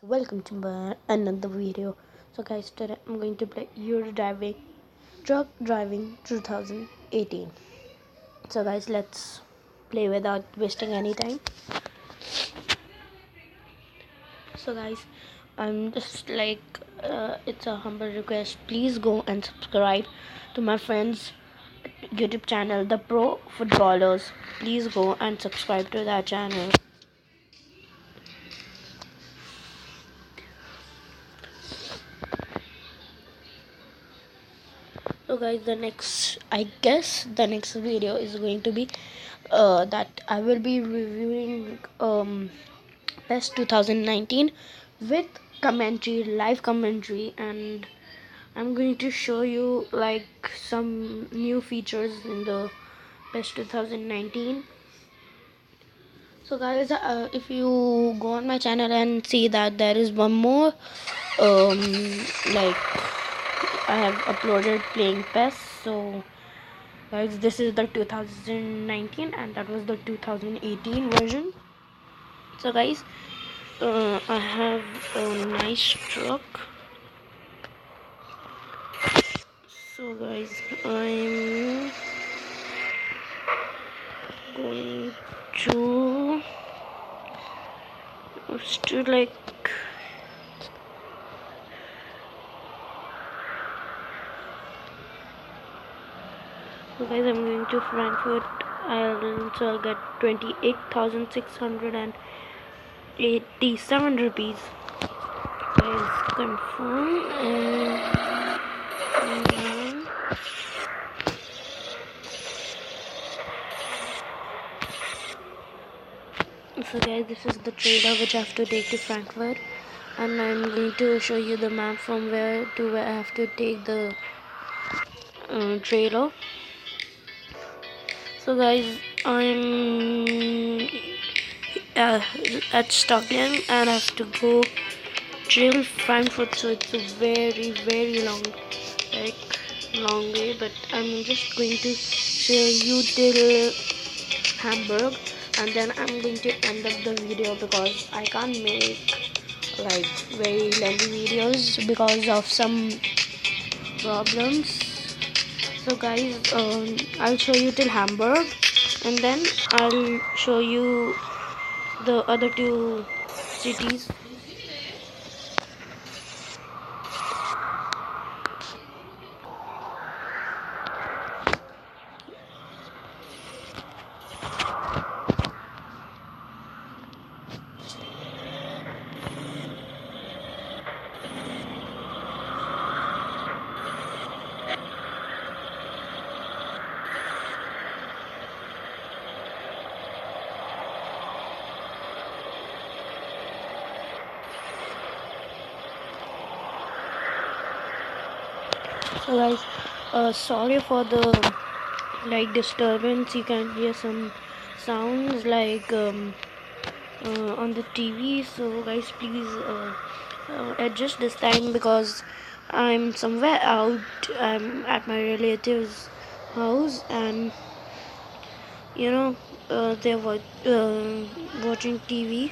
So welcome to another video. So guys, today I'm going to play Euro Driving Truck Driving 2018. So guys, let's play without wasting any time. So guys, I'm just like it's a humble request. Please go and subscribe to my friend's YouTube channel, The Pro Footballers. Please go and subscribe to that channel. So guys, the next video is going to be that I will be reviewing best 2019 with commentary, live commentary, and I'm going to show you like some new features in the best 2019. So guys, if you go on my channel and see that there is one more like I have uploaded playing PES. So guys, this is the 2019 and that was the 2018 version. So guys, I have a nice truck. So guys, I'm going to like so guys, I'm going to Frankfurt, Ireland. So I'll get 28,687 rupees. Guys, confirm and so guys, this is the trailer which I have to take to Frankfurt, and I'm going to show you the map from where to where I have to take the trailer. So guys, I'm at Stockholm and I have to go till Frankfurt, so it's a very long way, but I'm just going to show you till Hamburg, and then I'm going to end up the video because I can't make like very lengthy videos because of some problems. So guys, I'll show you till Hamburg and then I'll show you the other two cities. So guys, sorry for the like disturbance. You can hear some sounds like on the TV. So guys, please adjust this time because I'm somewhere out. I'm at my relative's house, and you know they're watching TV.